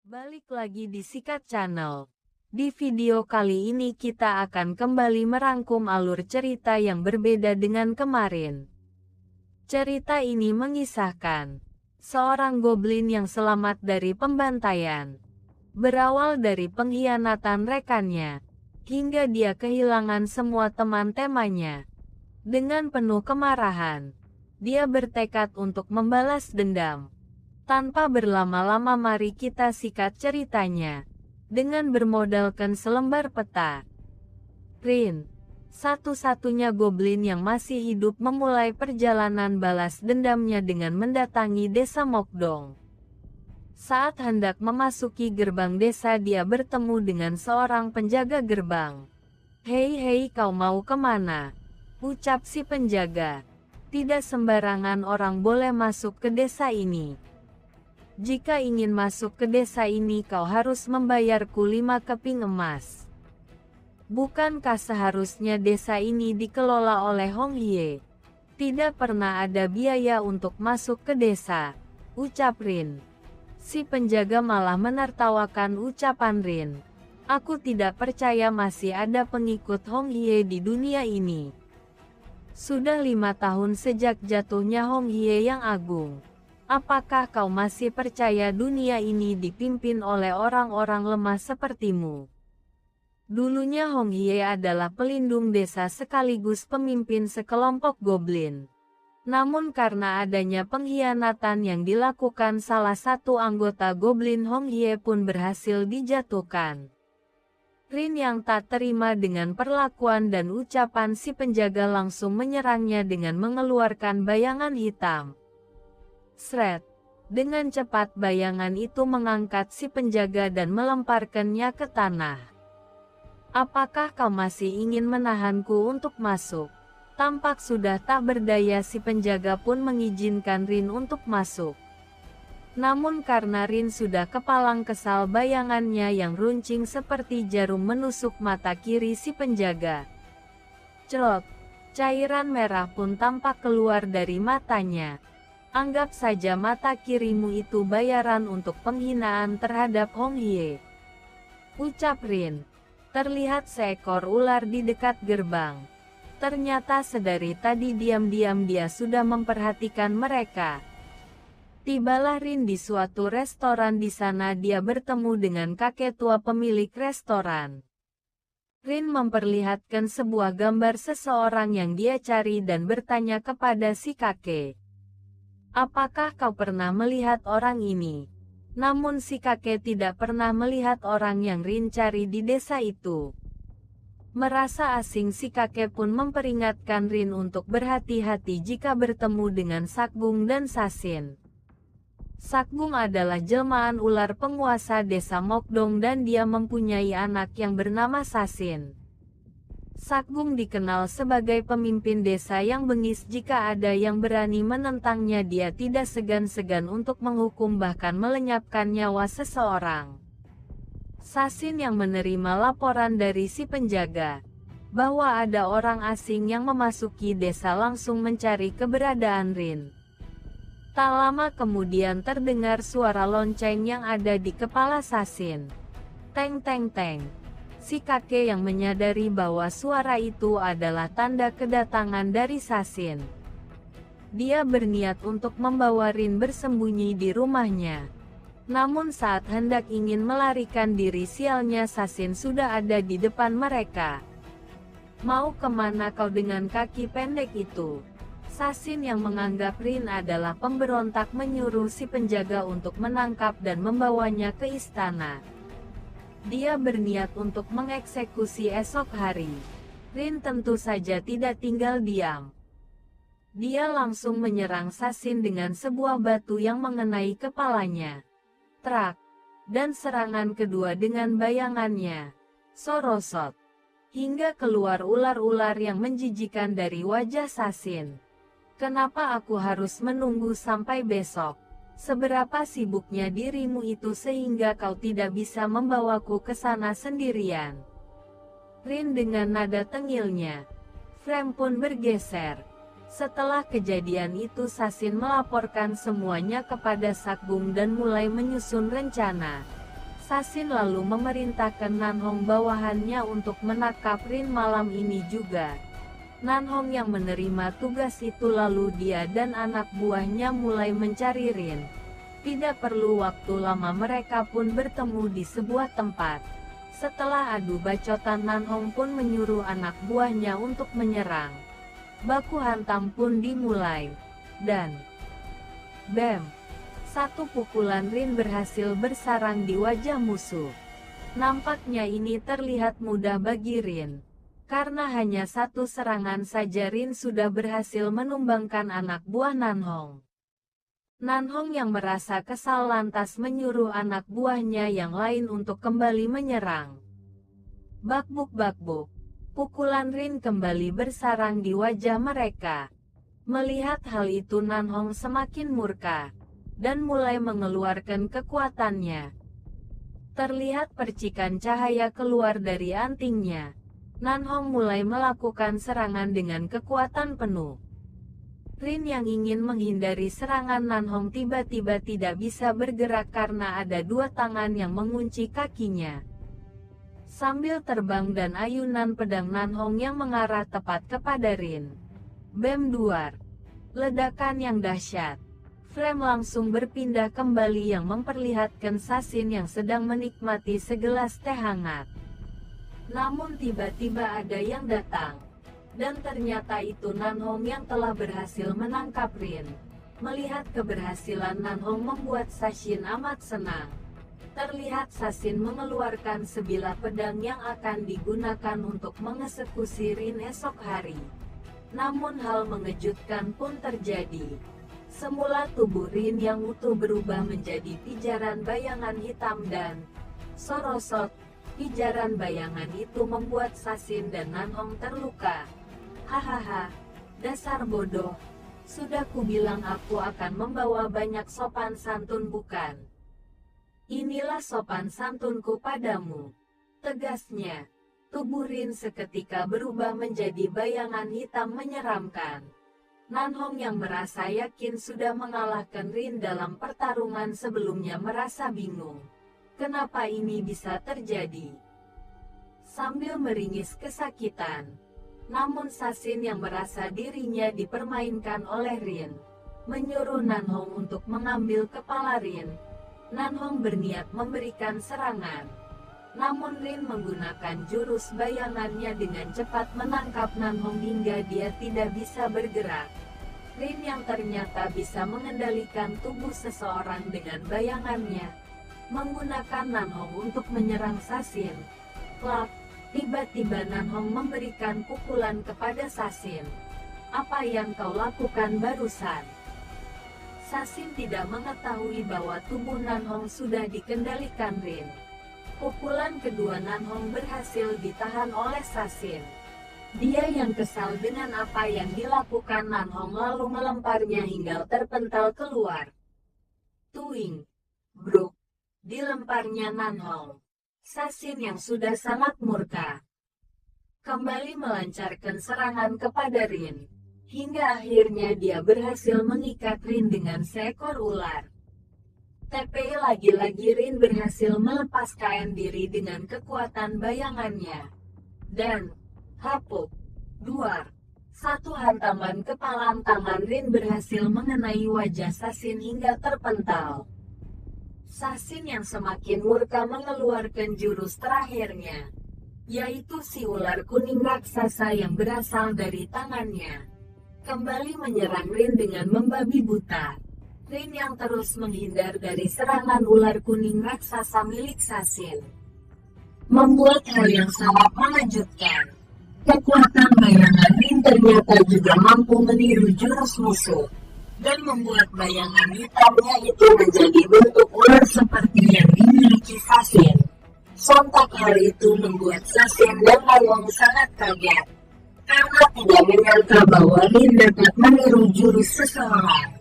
Balik lagi di Sikat Channel. Di video kali ini kita akan kembali merangkum alur cerita yang berbeda dengan kemarin. Cerita ini mengisahkan seorang goblin yang selamat dari pembantaian. Berawal dari pengkhianatan rekannya, hingga dia kehilangan semua teman-temannya. Dengan penuh kemarahan, dia bertekad untuk membalas dendam. Tanpa berlama-lama mari kita sikat ceritanya. Dengan bermodalkan selembar peta. Rin, satu-satunya goblin yang masih hidup, memulai perjalanan balas dendamnya dengan mendatangi desa Mokdong. Saat hendak memasuki gerbang desa, dia bertemu dengan seorang penjaga gerbang. "Hei, kau mau kemana?" ucap si penjaga. "Tidak sembarangan orang boleh masuk ke desa ini. Jika ingin masuk ke desa ini kau harus membayarku 5 keping emas." "Bukankah seharusnya desa ini dikelola oleh Hong Hye? Tidak pernah ada biaya untuk masuk ke desa," ucap Rin. Si penjaga malah menertawakan ucapan Rin. "Aku tidak percaya masih ada pengikut Hong Hye di dunia ini. Sudah 5 tahun sejak jatuhnya Hong Hye yang agung. Apakah kau masih percaya dunia ini dipimpin oleh orang-orang lemah sepertimu?" Dulunya Hong Hye adalah pelindung desa sekaligus pemimpin sekelompok goblin. Namun karena adanya pengkhianatan yang dilakukan salah satu anggota goblin, Hong Hye pun berhasil dijatuhkan. Rin yang tak terima dengan perlakuan dan ucapan si penjaga langsung menyerangnya dengan mengeluarkan bayangan hitam. Sret. Dengan cepat bayangan itu mengangkat si penjaga dan melemparkannya ke tanah. "Apakah kau masih ingin menahanku untuk masuk?" Tampak sudah tak berdaya, si penjaga pun mengizinkan Rin untuk masuk. Namun karena Rin sudah kepalang kesal, bayangannya yang runcing seperti jarum menusuk mata kiri si penjaga. Cerot. Cairan merah pun tampak keluar dari matanya. "Anggap saja mata kirimu itu bayaran untuk penghinaan terhadap Hong Hye," ucap Rin. Terlihat seekor ular di dekat gerbang. Ternyata sedari tadi diam-diam dia sudah memperhatikan mereka. Tibalah Rin di suatu restoran. Di sana dia bertemu dengan kakek tua pemilik restoran. Rin memperlihatkan sebuah gambar seseorang yang dia cari dan bertanya kepada si kakek. "Apakah kau pernah melihat orang ini?" Namun si kakek tidak pernah melihat orang yang Rin cari di desa itu. Merasa asing, si kakek pun memperingatkan Rin untuk berhati-hati jika bertemu dengan Sakgung dan Sasin. Sakgung adalah jelmaan ular penguasa desa Mokdong dan dia mempunyai anak yang bernama Sasin. Sakgung dikenal sebagai pemimpin desa yang bengis. Jika ada yang berani menentangnya, dia tidak segan-segan untuk menghukum bahkan melenyapkan nyawa seseorang. Sasin yang menerima laporan dari si penjaga bahwa ada orang asing yang memasuki desa langsung mencari keberadaan Rin. Tak lama kemudian terdengar suara lonceng yang ada di kepala Sasin. Teng teng teng. Si kakek yang menyadari bahwa suara itu adalah tanda kedatangan dari Sasin. Dia berniat untuk membawa Rin bersembunyi di rumahnya. Namun saat hendak ingin melarikan diri, sialnya Sasin sudah ada di depan mereka. "Mau kemana kau dengan kaki pendek itu?" Sasin yang menganggap Rin adalah pemberontak menyuruh si penjaga untuk menangkap dan membawanya ke istana. Dia berniat untuk mengeksekusi esok hari. Rin tentu saja tidak tinggal diam. Dia langsung menyerang Sasin dengan sebuah batu yang mengenai kepalanya. Trak. Dan serangan kedua dengan bayangannya. Sorosot. Hingga keluar ular-ular yang menjijikan dari wajah Sasin. "Kenapa aku harus menunggu sampai besok? Seberapa sibuknya dirimu itu sehingga kau tidak bisa membawaku ke sana sendirian?" Rin dengan nada tengilnya. Frame pun bergeser. Setelah kejadian itu Sasin melaporkan semuanya kepada Sakgung dan mulai menyusun rencana. Sasin lalu memerintahkan Nanhong bawahannya untuk menangkap Rin malam ini juga. Nanhong yang menerima tugas itu lalu dia dan anak buahnya mulai mencari Rin. Tidak perlu waktu lama mereka pun bertemu di sebuah tempat. Setelah adu bacotan Nanhong pun menyuruh anak buahnya untuk menyerang. Baku hantam pun dimulai. Dan bam! Satu pukulan Rin berhasil bersarang di wajah musuh. Nampaknya ini terlihat mudah bagi Rin. Karena hanya satu serangan saja Rin sudah berhasil menumbangkan anak buah Nanhong. Nanhong yang merasa kesal lantas menyuruh anak buahnya yang lain untuk kembali menyerang. Bakbuk-bakbuk. Pukulan Rin kembali bersarang di wajah mereka. Melihat hal itu Nanhong semakin murka, dan mulai mengeluarkan kekuatannya. Terlihat percikan cahaya keluar dari antingnya. Nanhong mulai melakukan serangan dengan kekuatan penuh. Rin yang ingin menghindari serangan Nanhong tiba-tiba tidak bisa bergerak karena ada dua tangan yang mengunci kakinya. Sambil terbang dan ayunan pedang Nanhong yang mengarah tepat kepada Rin. Bam duar. Ledakan yang dahsyat. Flame langsung berpindah kembali yang memperlihatkan Sasin yang sedang menikmati segelas teh hangat. Namun tiba-tiba ada yang datang. Dan ternyata itu Nanhong yang telah berhasil menangkap Rin. Melihat keberhasilan Nanhong membuat Sasin amat senang. Terlihat Sasin mengeluarkan sebilah pedang yang akan digunakan untuk mengeksekusi Rin esok hari. Namun hal mengejutkan pun terjadi. Semula tubuh Rin yang utuh berubah menjadi pijaran bayangan hitam dan sorosot. Pijaran bayangan itu membuat Sasin dan Nanhong terluka. Hahaha, dasar bodoh. Sudah kubilang aku akan membawa banyak sopan santun bukan? Inilah sopan santunku padamu. Tegasnya, tubuh Rin seketika berubah menjadi bayangan hitam menyeramkan. Nanhong yang merasa yakin sudah mengalahkan Rin dalam pertarungan sebelumnya merasa bingung. Kenapa ini bisa terjadi? Sambil meringis kesakitan. Namun Sasin yang merasa dirinya dipermainkan oleh Rin, menyuruh Nanhong untuk mengambil kepala Rin. Nanhong berniat memberikan serangan. Namun Rin menggunakan jurus bayangannya dengan cepat menangkap Nanhong hingga dia tidak bisa bergerak. Rin yang ternyata bisa mengendalikan tubuh seseorang dengan bayangannya, menggunakan Nanhong untuk menyerang Sasin. Klak, tiba-tiba Nanhong memberikan pukulan kepada Sasin. Apa yang kau lakukan barusan? Sasin tidak mengetahui bahwa tubuh Nanhong sudah dikendalikan Rin. Pukulan kedua Nanhong berhasil ditahan oleh Sasin. Dia yang kesal dengan apa yang dilakukan Nanhong lalu melemparnya hingga terpental keluar. Tuing, bruk, dilemparnya Nanhong. Sasin yang sudah sangat murka kembali melancarkan serangan kepada Rin. Hingga akhirnya dia berhasil mengikat Rin dengan seekor ular. Tapi lagi-lagi Rin berhasil melepaskan diri dengan kekuatan bayangannya. Dan, hapuk, duar, satu hantaman kepalan tangan Rin berhasil mengenai wajah Sasin hingga terpental. Sasin yang semakin murka mengeluarkan jurus terakhirnya, yaitu si ular kuning raksasa yang berasal dari tangannya. Kembali menyerang Rin dengan membabi buta. Rin yang terus menghindar dari serangan ular kuning raksasa milik Sasin, membuat hal yang sangat mengejutkan. Kekuatan bayangan Rin ternyata juga mampu meniru jurus musuh, dan membuat bayangan hitamnya itu menjadi bentuk ular seperti yang dimiliki Sasin. Sontak hal itu membuat Sasin dan Nanhong sangat kaget, karena tidak menyangka bahwa Rin dapat meniru jurus seseorang.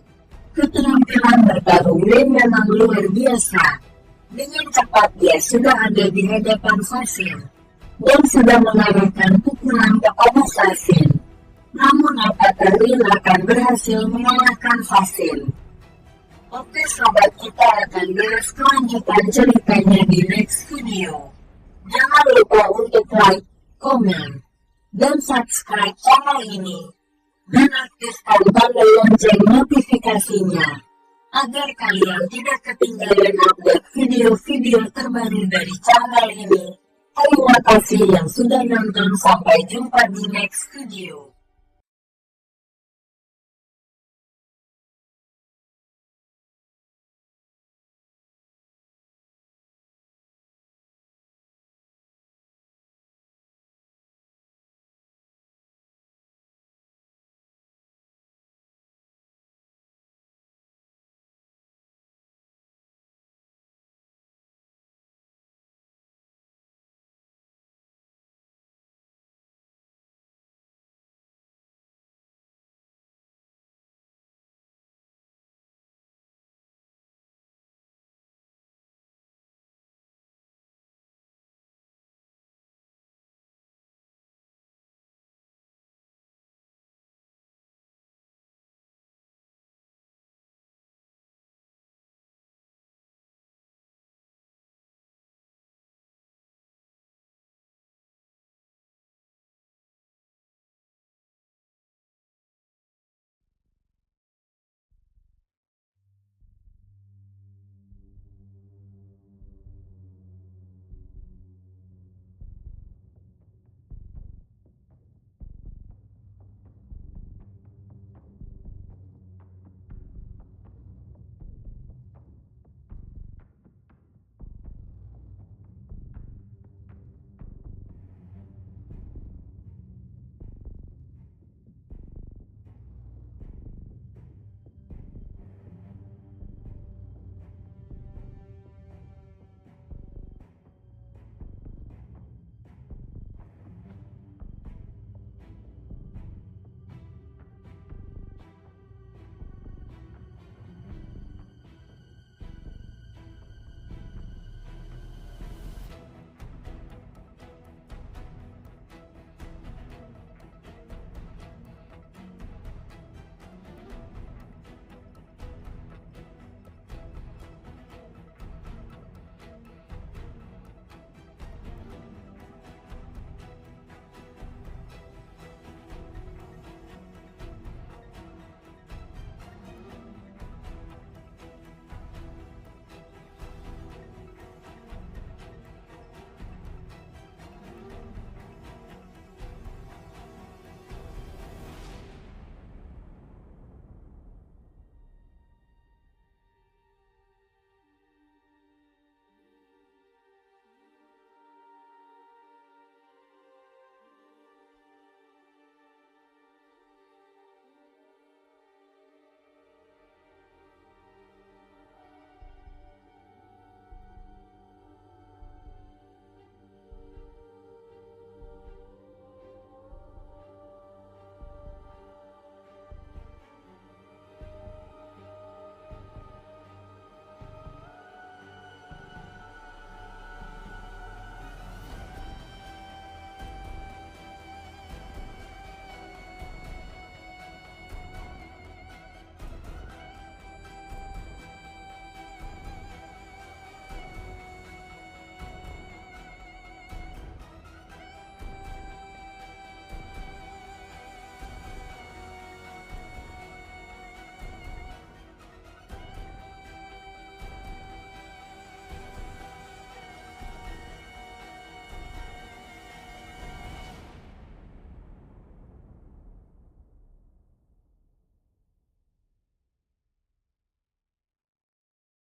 Keterampilan bertarung Rin memang luar biasa. Dengan cepat dia sudah ada di hadapan Sasin, dan sudah mengarahkan pukulan kepada Sasin. Namun apa Erwin akan berhasil mengalahkan Fasin. Oke sobat, kita akan bahas kelanjutan ceritanya di next video. Jangan lupa untuk like, komen, dan subscribe channel ini. Dan aktifkan tanda lonceng notifikasinya, agar kalian tidak ketinggalan update video-video terbaru dari channel ini. Terima kasih yang sudah nonton, sampai jumpa di next video.